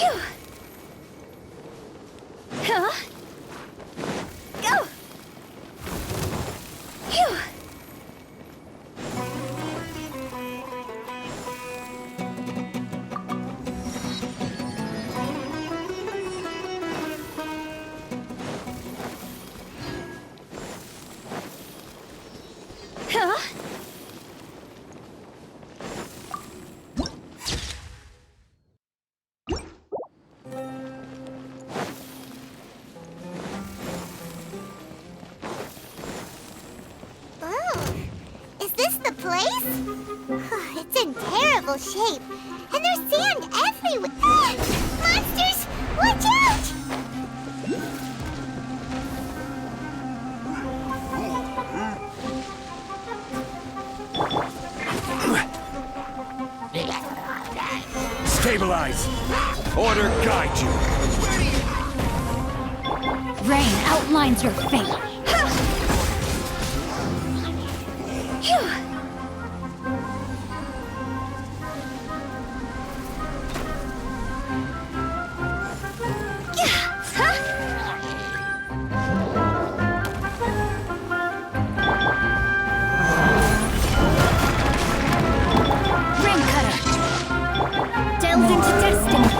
Phew. Huh? Go! Phew. Huh? Is this the place? It's in terrible shape. And there's sand everywhere. Ah! Monsters! Watch out! Stabilize! Order guide you! Rain outlines your fate. Phew. Ring cutter. Delve into destiny.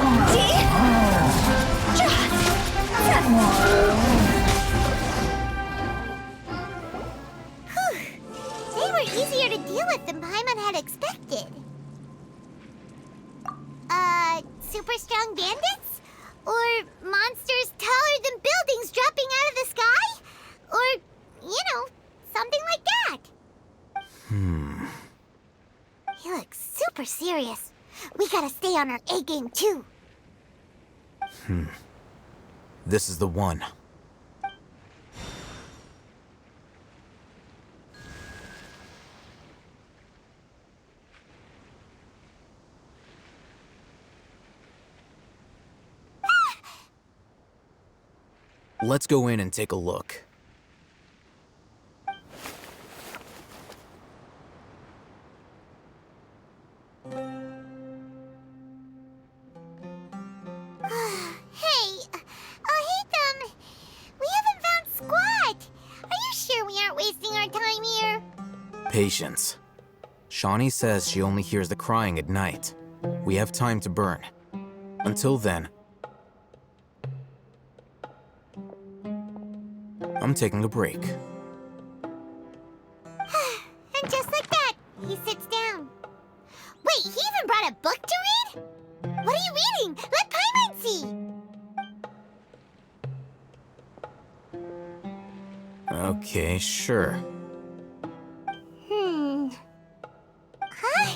They were easier to deal with than Paimon had expected. Super strong bandits? Or monsters taller than buildings dropping out of the sky? Or, something like that. He looks super serious. We gotta stay on our A game too. This is the one. Let's go in and take a look. Hey, we haven't found squat. Are you sure we aren't wasting our time here? Patience. Shawnee says she only hears the crying at night. We have time to burn. Until then, I'm taking a break. And just like that, he sits down. Wait, he even brought a book to read? What are you reading? Let Paimon see! Okay, sure. Huh?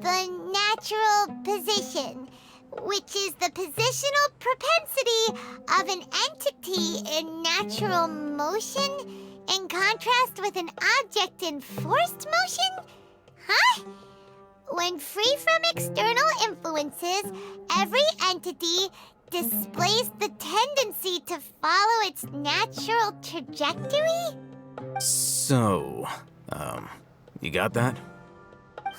The natural position, which is the positional propensity of an entity in natural motion in contrast with an object in forced motion? Huh? When free from external influences, every entity displays the tendency to follow its natural trajectory? So, you got that?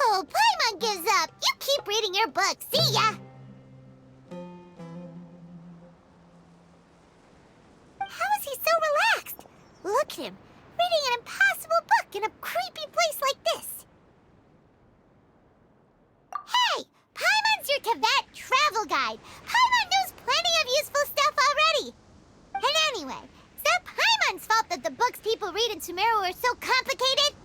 Oh, Paimon gives up. You keep reading your book. See ya! How is he so relaxed? Look at him, reading an impossible book in a creepy place like this. Hey! Paimon's your Tibet travel guide. Paimon knows plenty of useful stuff already. And anyway, is that Paimon's fault that the books people read in Sumeru are so complicated?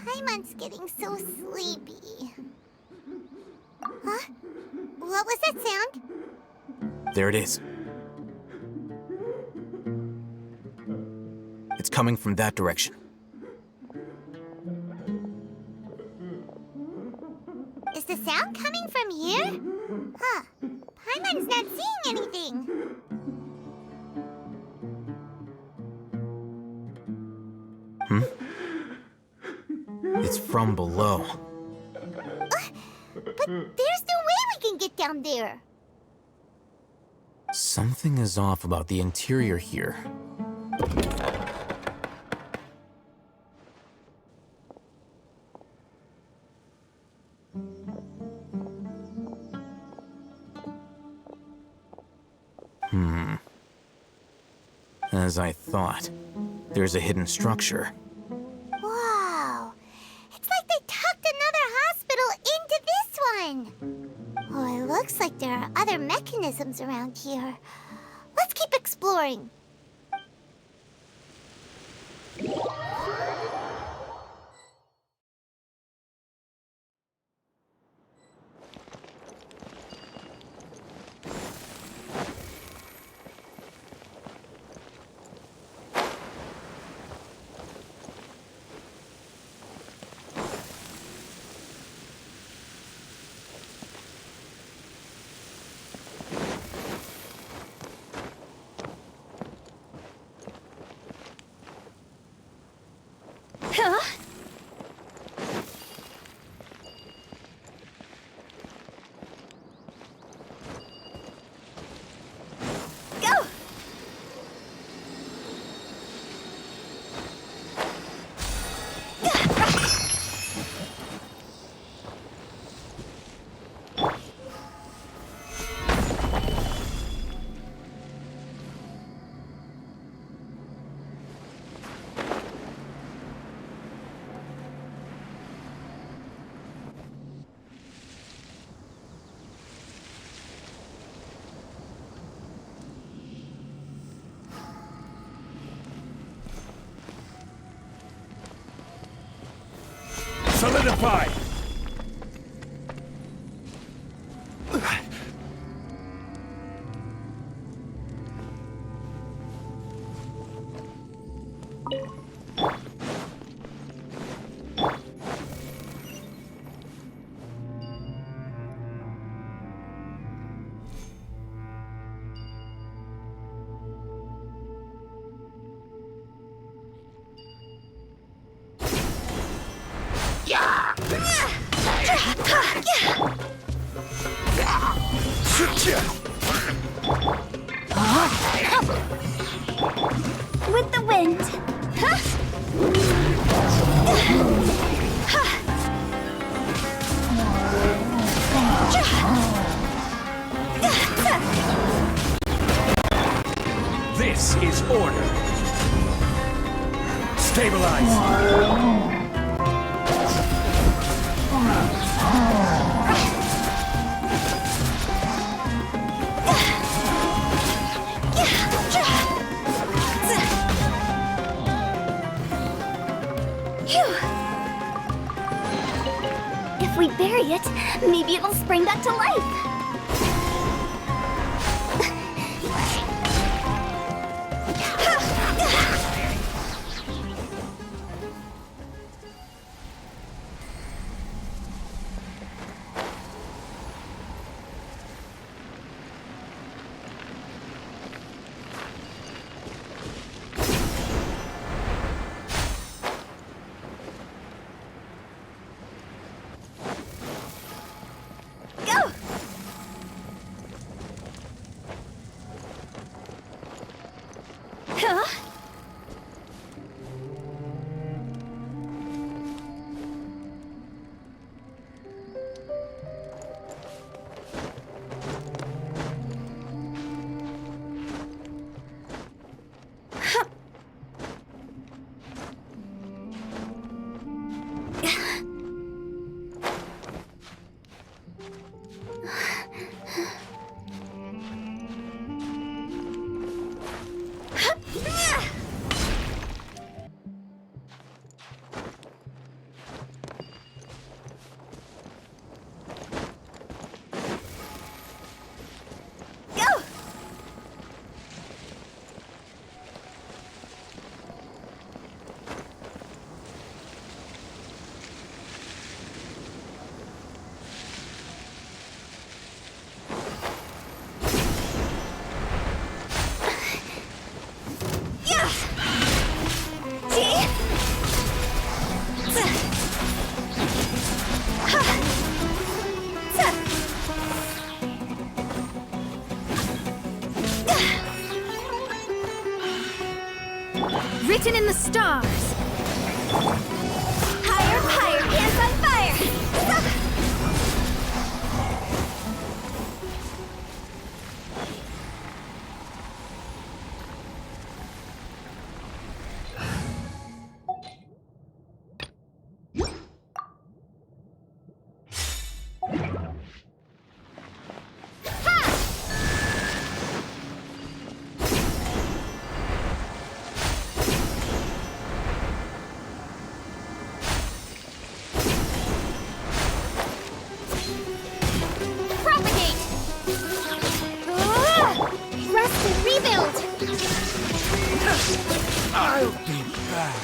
Paimon's getting so sleepy. Huh? What was that sound? There it is. It's coming from that direction. Is the sound coming from here? Huh. Paimon's not seeing anything. It's from below. But there's no way we we can get down there. Something is off about the interior here. As I thought, there's a hidden structure. Wow. It's like they tucked another hospital into this one. Oh, it looks like there are other mechanisms around here. Let's keep exploring. Huh? Go! Solidify! With the wind. This is order. Stabilize. If we bury it, maybe it'll spring back to life. written in the stars. Higher, higher, hands on fire! I'll be back.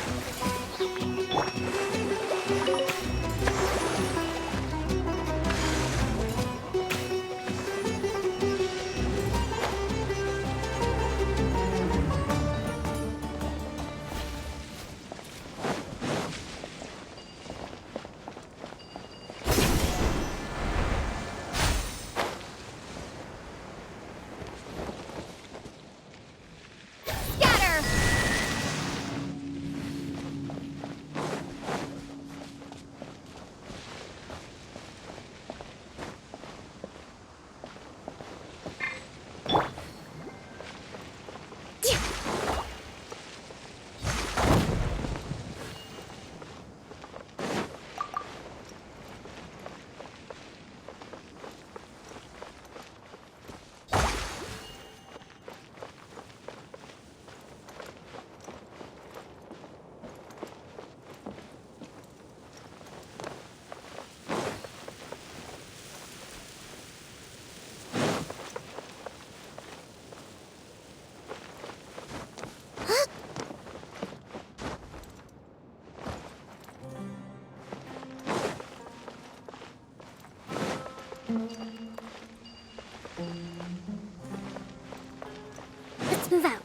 Let's move out.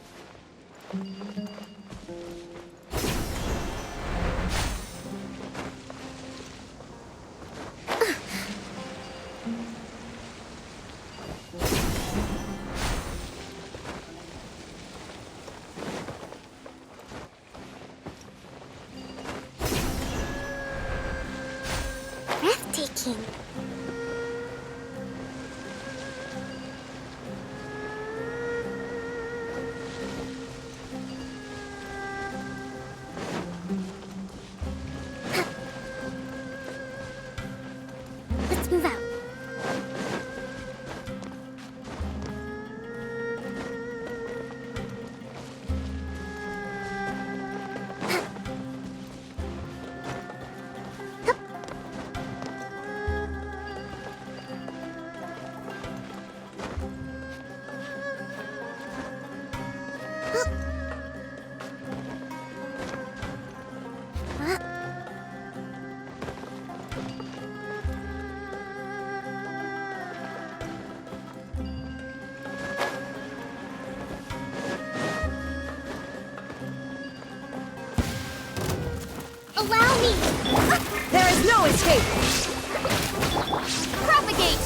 Breathtaking. Let's move out. Allow me! There is no escape! Propagate!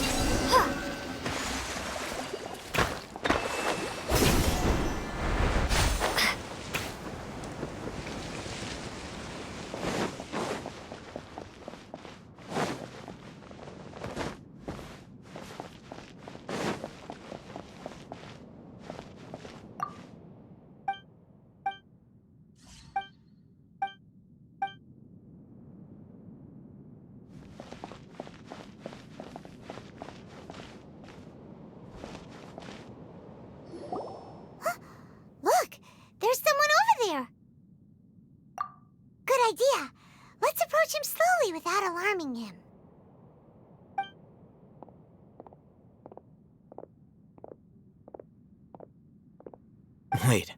Look! There's someone over there! Good idea. Let's approach him slowly without alarming him. Wait.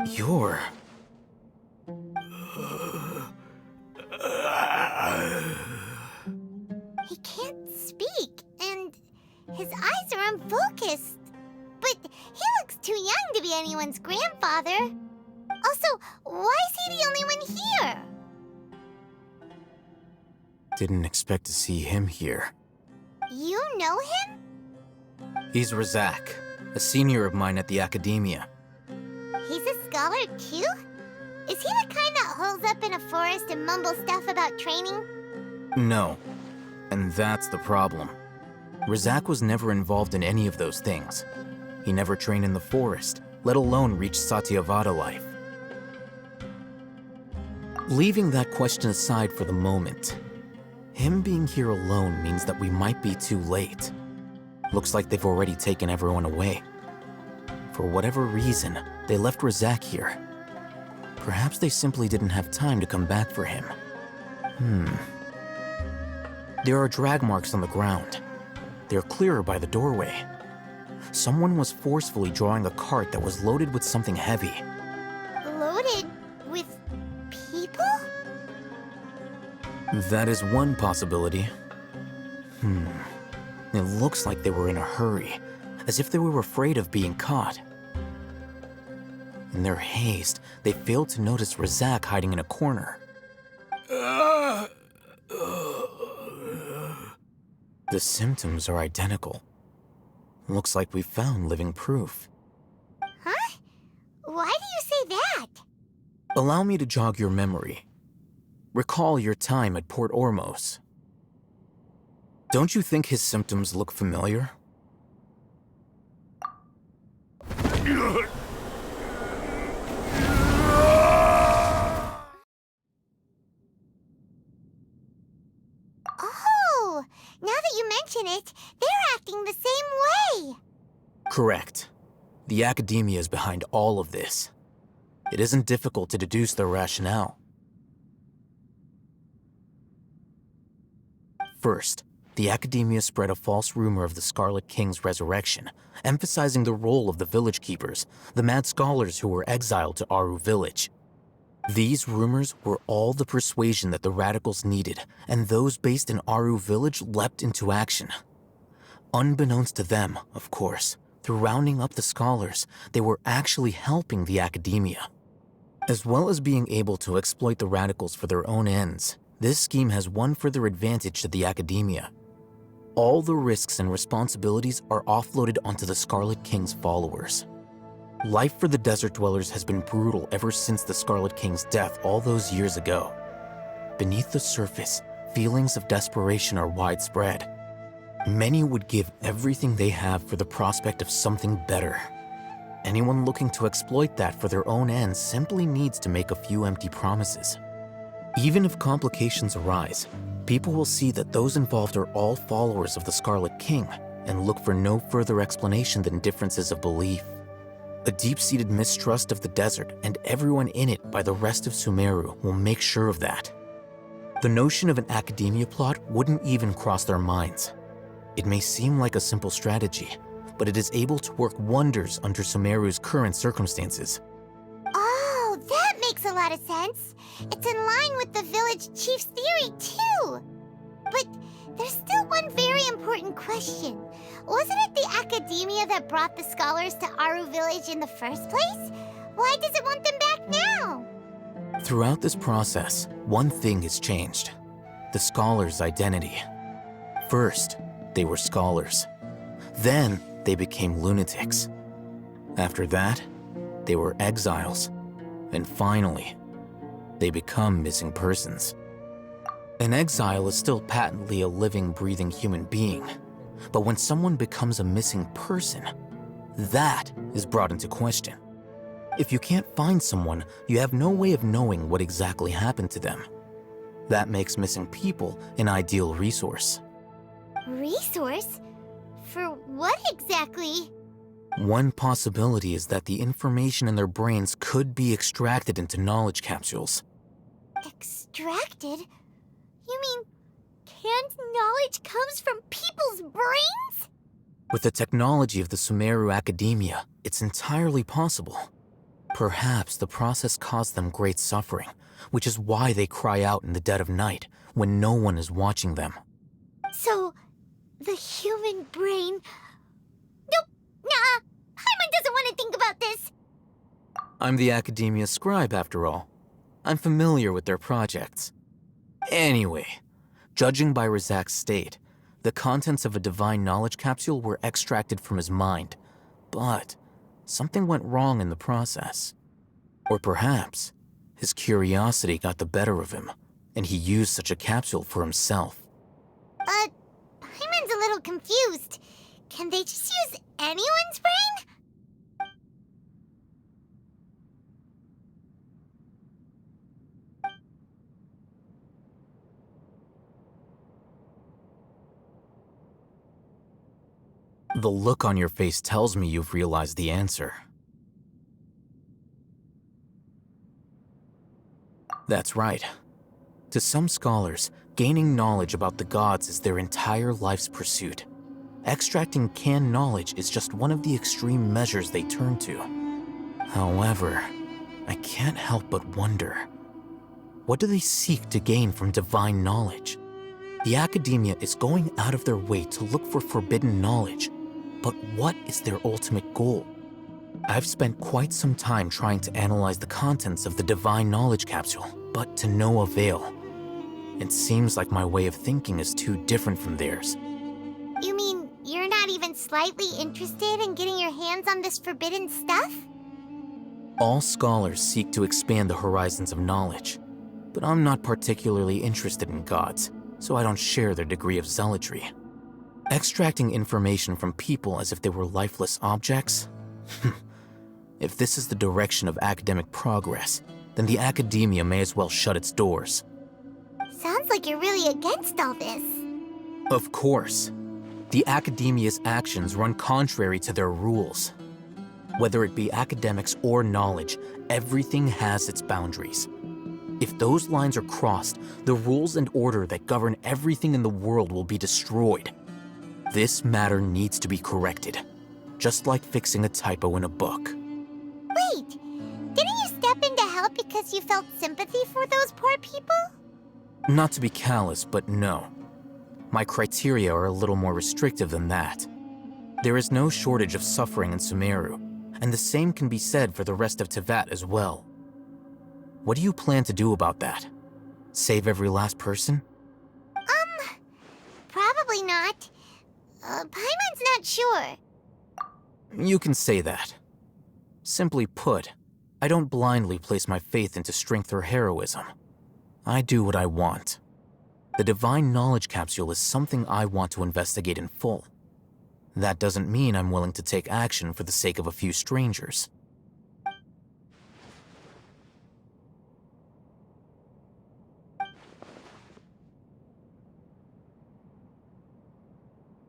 You're... He can't speak, and his eyes are unfocused. But he looks too young to be anyone's grandfather. Also, why is he the only one here? Didn't expect to see him here. You know him? He's Razak, a senior of mine at the academia. He's a scholar too? Is he the kind that holes up in a forest and mumbles stuff about training? No, and that's the problem. Razak was never involved in any of those things. He never trained in the forest, let alone reach Satyavada life. Leaving that question aside for the moment, him being here alone means that we might be too late. Looks like they've already taken everyone away. For whatever reason, they left Razak here. Perhaps they simply didn't have time to come back for him. There are drag marks on the ground. They're clearer by the doorway. Someone was forcefully drawing a cart that was loaded with something heavy. Loaded with people? That is one possibility. It looks like they were in a hurry, as if they were afraid of being caught. In their haste, they failed to notice Razak hiding in a corner. The symptoms are identical. Looks like we found living proof. Huh? Why do you say that? Allow me to jog your memory. Recall your time at Port Ormos. Don't you think his symptoms look familiar? Oh, now that you mention it, they're acting the same way. Correct. The academia is behind all of this. It isn't difficult to deduce their rationale. First, the academia spread a false rumor of the Scarlet King's resurrection, emphasizing the role of the village keepers, the mad scholars who were exiled to Aru village. These rumors were all the persuasion that the radicals needed, and those based in Aru village leapt into action. Unbeknownst to them, of course, through rounding up the scholars, they were actually helping the academia. As well as being able to exploit the radicals for their own ends, this scheme has one further advantage to the academia. All the risks and responsibilities are offloaded onto the Scarlet King's followers. Life for the desert dwellers has been brutal ever since the Scarlet King's death all those years ago. Beneath the surface, feelings of desperation are widespread. Many would give everything they have for the prospect of something better. Anyone looking to exploit that for their own ends simply needs to make a few empty promises. Even if complications arise, people will see that those involved are all followers of the Scarlet King and look for no further explanation than differences of belief. A deep-seated mistrust of the desert and everyone in it by the rest of Sumeru will make sure of that. The notion of an academia plot wouldn't even cross their minds. It may seem like a simple strategy, but it is able to work wonders under Sumeru's current circumstances. Oh, that makes a lot of sense. It's in line with the village chief's theory, too. But there's still one very important question. Wasn't it the academia that brought the scholars to Aru village in the first place? Why does it want them back now? Throughout this process, one thing has changed: the scholars' identity. First, they were scholars. Then, they became lunatics. After that, they were exiles. And finally, they become missing persons. An exile is still patently a living, breathing human being. But when someone becomes a missing person, that is brought into question. If you can't find someone, you have no way of knowing what exactly happened to them. That makes missing people an ideal resource. Resource? For what exactly? One possibility is that the information in their brains could be extracted into knowledge capsules. Extracted? You mean canned knowledge comes from people's brains? With the technology of the Sumeru Academia, it's entirely possible. Perhaps the process caused them great suffering, which is why they cry out in the dead of night when no one is watching them. So, the human brain... Nope, nah, Paimon doesn't want to think about this. I'm the Academia scribe, after all. I'm familiar with their projects. Anyway, judging by Razak's state, the contents of a divine knowledge capsule were extracted from his mind, But something went wrong in the process. Or perhaps his curiosity got the better of him, and he used such a capsule for himself. Paimon's a little confused. Can they just use anyone's brain? The look on your face tells me you've realized the answer. That's right. To some scholars, gaining knowledge about the gods is their entire life's pursuit. Extracting canned knowledge is just one of the extreme measures they turn to. However, I can't help but wonder, what do they seek to gain from divine knowledge? The academia is going out of their way to look for forbidden knowledge, but what is their ultimate goal? I've spent quite some time trying to analyze the contents of the divine knowledge capsule, but to no avail. It seems like my way of thinking is too different from theirs. You mean you're not even slightly interested in getting your hands on this forbidden stuff? All scholars seek to expand the horizons of knowledge, but I'm not particularly interested in gods, so I don't share their degree of zealotry. Extracting information from people as if they were lifeless objects? If this is the direction of academic progress, then the academia may as well shut its doors. Sounds like you're really against all this. Of course. The academia's actions run contrary to their rules. Whether it be academics or knowledge, everything has its boundaries. If those lines are crossed, the rules and order that govern everything in the world will be destroyed. This matter needs to be corrected, just like fixing a typo in a book. Wait, didn't you step in to help because you felt sympathy for those poor people? Not to be callous, but no. My criteria are a little more restrictive than that. There is no shortage of suffering in Sumeru, and the same can be said for the rest of Teyvat as well. What do you plan to do about that? Save every last person? Probably not. Paimon's not sure. You can say that. Simply put, I don't blindly place my faith into strength or heroism. I do what I want. The divine knowledge capsule is something I want to investigate in full. That doesn't mean I'm willing to take action for the sake of a few strangers.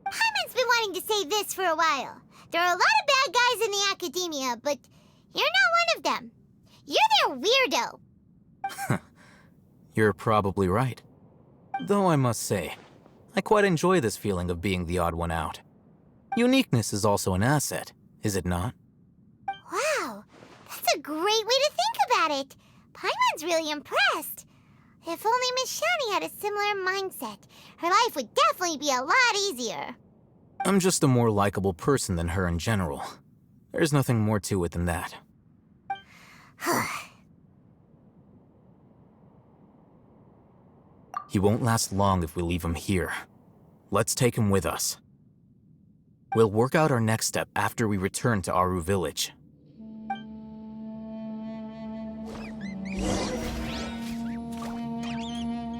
Paimon's been wanting to say this for a while. There are a lot of bad guys in the academia, but you're not one of them. You're their weirdo. You're probably right. Though I must say, I quite enjoy this feeling of being the odd one out. Uniqueness is also an asset, is it not? Wow, that's a great way to think about it. Paimon's really impressed. If only Miss Shani had a similar mindset, her life would definitely be a lot easier. I'm just a more likable person than her in general. There's nothing more to it than that. He won't last long if we leave him here. Let's take him with us. We'll work out our next step after we return to Aru Village.